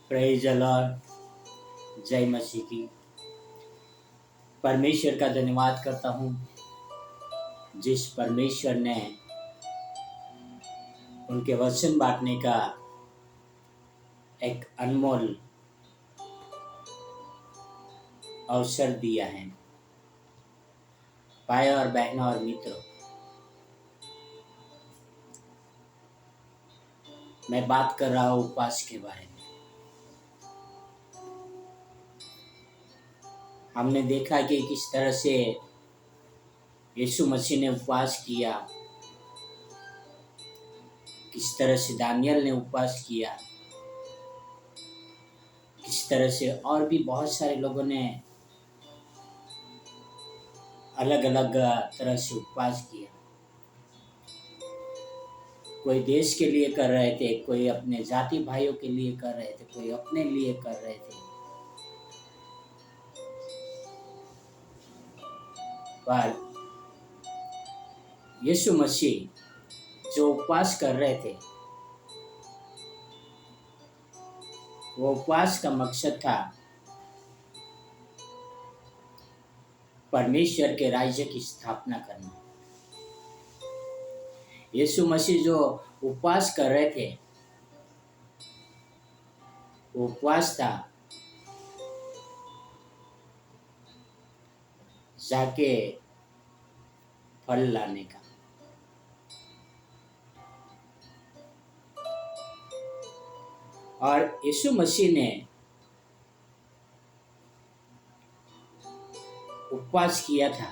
Praise the Lord. जय मसीह की। परमेश्वर का धन्यवाद करता हूँ, जिस परमेश्वर ने उनके वचन बांटने का एक अनमोल अवसर दिया है। भाई और बहनों और मित्रों, मैं बात कर रहा हूँ उपवास के बारे में। हमने देखा कि किस तरह से यीशु मसीह ने उपवास किया, किस तरह से दानियल ने उपवास किया, किस तरह से और भी बहुत सारे लोगों ने अलग अलग तरह से उपवास किया। कोई देश के लिए कर रहे थे, कोई अपने जाति भाइयों के लिए कर रहे थे, कोई अपने लिए कर रहे थे। पर यीशु मसीह जो उपवास कर रहे थे, वो उपवास का मकसद था परमेश्वर के राज्य की स्थापना करना। यीशु मसीह जो उपवास कर रहे थे, वो उपवास था जाके फल लाने का। और यीशु मसीह ने उपवास किया था।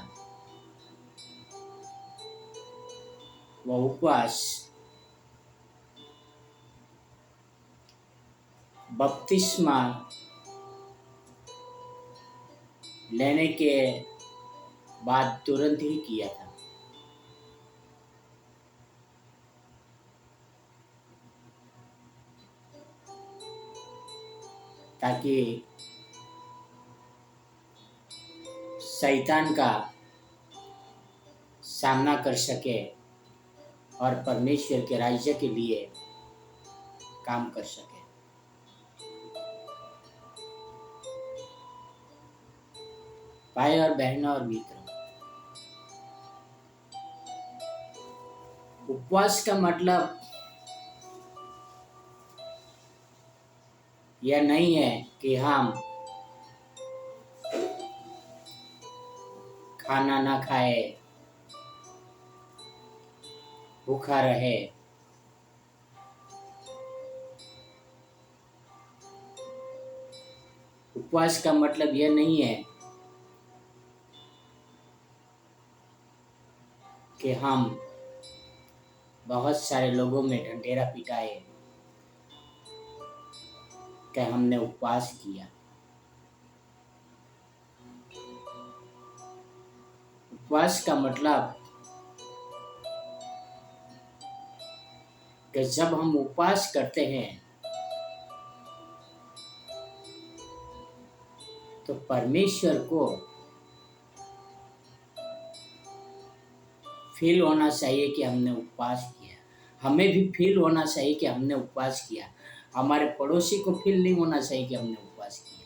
वो उपवास बपतिस्मा लेने के बाद तुरंत ही किया था। ताकि शैतान का सामना कर सके और परमेश्वर के राज्य के लिए काम कर सके। भाई और बहनों और मित्रों, उपवास का मतलब यह नहीं है कि हम खाना ना खाए, भूखा रहे। उपवास का मतलब यह नहीं है कि हम बहुत सारे लोगों में ढंढेरा पिटाए कि हमने उपवास किया। उपवास का मतलब कि जब हम उपवास करते हैं तो परमेश्वर को फील होना चाहिए कि हमने उपवास किया। हमें भी फील होना चाहिए कि हमने उपवास किया। हमारे पड़ोसी को फील नहीं होना चाहिए कि हमने उपवास किया।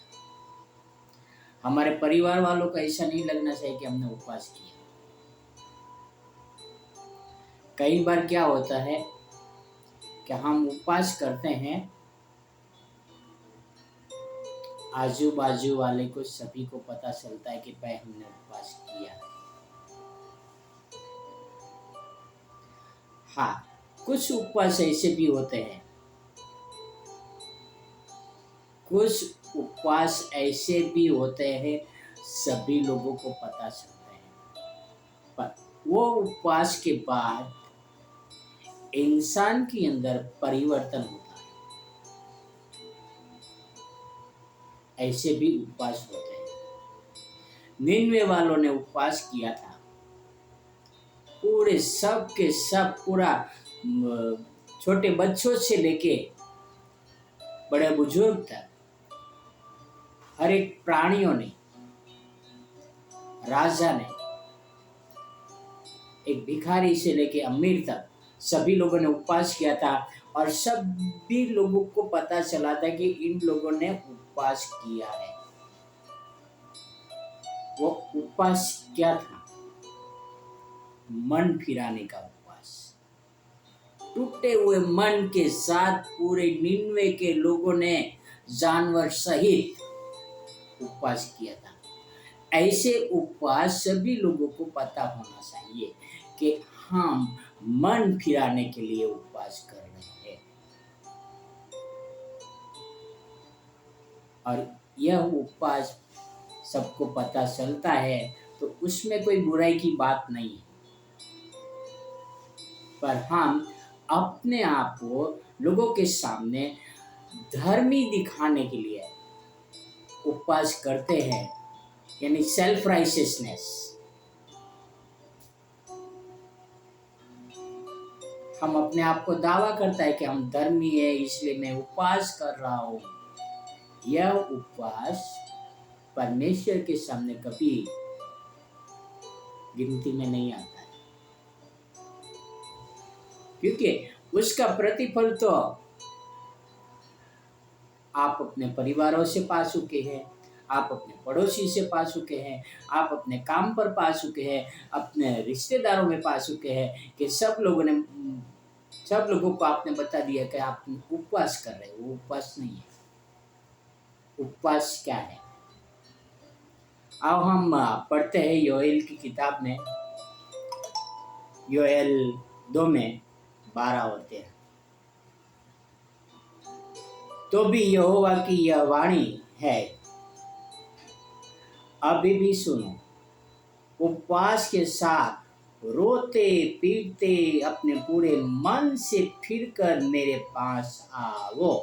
हमारे परिवार वालों को ऐसा नहीं लगना चाहिए कि हमने उपवास किया। कई बार क्या होता है कि हम उपवास करते हैं, आजू बाजू वाले को सभी को पता चलता है कि भाई हमने उपवास किया। हाँ, कुछ उपवास ऐसे भी होते हैं, कुछ उपवास ऐसे भी होते हैं सभी लोगों को पता चलते हैं, पर वो उपवास के बाद इंसान के अंदर परिवर्तन होता है। ऐसे भी उपवास होते हैं। निनवे वालों ने उपवास किया था, पूरे सब के सब, पूरा छोटे बच्चों से लेके बड़े बुजुर्ग तक, हर एक प्राणियों ने, राजा ने, एक भिखारी से लेके अमीर तक, सभी लोगों ने उपवास किया था। और सभी लोगों को पता चला था कि इन लोगों ने उपवास किया है। वो उपवास क्या था? मन फिराने का उपवास। टूटे हुए मन के साथ पूरे निन्वे के लोगों ने जानवर सहित उपवास किया था। ऐसे उपवास सभी लोगों को पता होना चाहिए कि हम मन फिराने के लिए उपवास कर रहे हैं, और यह उपवास सबको पता चलता है तो उसमें कोई बुराई की बात नहीं है। पर हम अपने आप को लोगों के सामने धर्मी दिखाने के लिए उपवास करते हैं, यानी सेल्फ राइचियसनेस। हम अपने आप को दावा करता है कि हम धर्मी है इसलिए मैं उपवास कर रहा हूँ। यह उपवास परमेश्वर के सामने कभी गिनती में नहीं आता है, क्योंकि उसका प्रतिफल तो आप अपने परिवारों से पा चुके हैं, आप अपने पड़ोसी से पा चुके हैं, आप अपने काम पर पा चुके हैं, अपने रिश्तेदारों में पा चुके हैं कि सब लोगों को आपने बता दिया कि आप उपवास कर रहे हो। वो उपवास नहीं है। उपवास क्या है? अब हम पढ़ते हैं योएल की किताब में, योएल 2 में 12 होते हैं। तो भी यहोवा की यह वाणी है, अभी भी सुनो, उपवास के साथ रोते पीटते अपने पूरे मन से फिरकर मेरे पास आओ।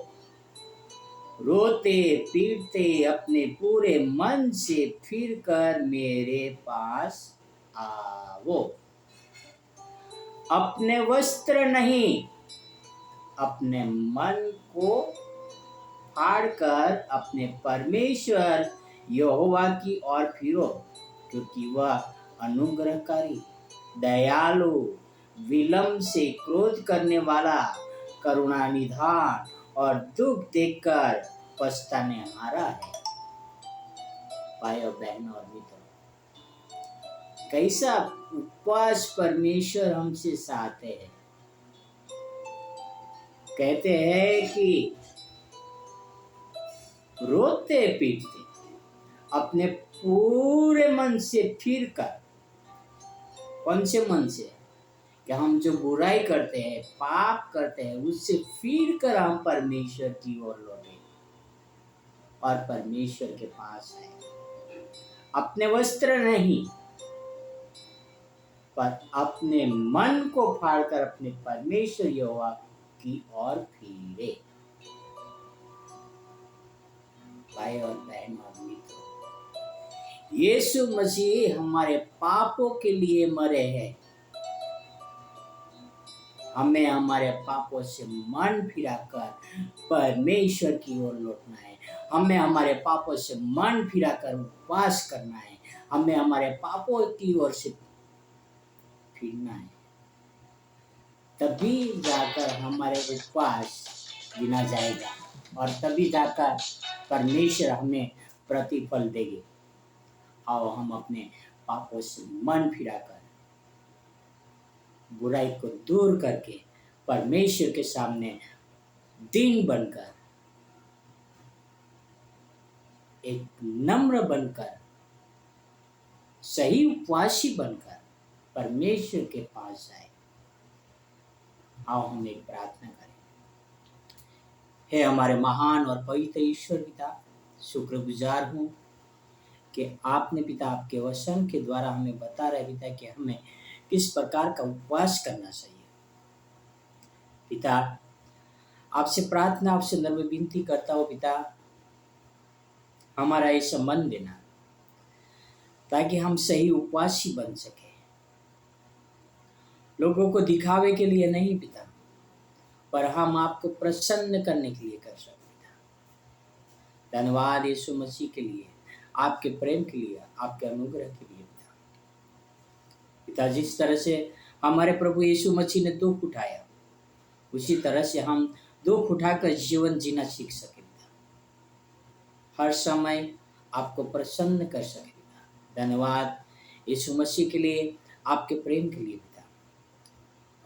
रोते पीटते अपने पूरे मन से फिरकर मेरे पास आओ। अपने वस्त्र नहीं, अपने मन को फाड़कर अपने परमेश्वर यहोवा की ओर फिरो, क्योंकि वह अनुग्रहकारी, दयालु, विलंब से क्रोध करने वाला, करुणा निधान और दुख देखकर पछताने हारा है। भाइयों बहनों और मित्रों, कैसा उपवास परमेश्वर हमसे चाहते हैं। कहते हैं कि रोते पीटते अपने पूरे मन से फिरकर, कौन से मन से? कि हम जो बुराई करते हैं, पाप करते हैं, उससे फिरकर हम परमेश्वर की ओर लौटे और परमेश्वर के पास आए। अपने वस्त्र नहीं, पर अपने मन को फाड़कर अपने परमेश्वर यहोवा की ओर फिरे। भाई और बहन और मित्रों, यीशु मसीह हमारे पापों के लिए मरे हैं। हमें हमारे पापों से मन फिराकर परमेश्वर की ओर लौटना है। हमें हमारे पापों से मन फिराकर उपवास करना है। हमें हमारे पापों की ओर से फिरना है, तभी जाकर हमारे उपवास गिना जाएगा और तभी जाकर परमेश्वर हमें प्रतिफल देंगे। आओ हम अपने पापों से मन फिराकर, बुराई को दूर करके परमेश्वर के सामने दीन बनकर, एक नम्र बनकर, सही उपवासी बनकर परमेश्वर के पास जाए। आओ हम एक प्रार्थना करें। हे हमारे महान और पवित्र ईश्वर पिता, शुक्रगुजार हूँ कि आपने पिता आपके वचन के द्वारा हमें बता रहे पिता कि हमें किस प्रकार का उपवास करना चाहिए। पिता आपसे प्रार्थना, आपसे नम्र विनती करता हूँ पिता, हमारा ये संबंध देना ताकि हम सही उपवासी बन सके, लोगों को दिखावे के लिए नहीं पिता, पर हम आपको प्रसन्न करने के लिए कर सकते पिता। धन्यवाद यीशु मसीह के लिए, आपके प्रेम के लिए, आपके अनुग्रह के लिए पिता। जिस तरह से हमारे प्रभु यीशु मसीह ने दुख उठाया, उसी तरह से हम दुख उठाकर जीवन जीना सीख सके पिता। हर समय आपको प्रसन्न कर सके पिता। धन्यवाद यीशु मसीह के लिए, आपके प्रेम के लिए पिता।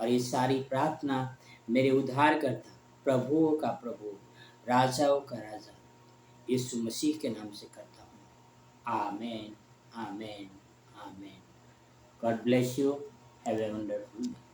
और ये सारी प्रार्थना मेरे उद्धारकर्ता, प्रभुओं का प्रभु, राजाओं का राजा यीशु मसीह के नाम से करता हूँ। Amen, amen, amen. God bless you. Have a wonderful day.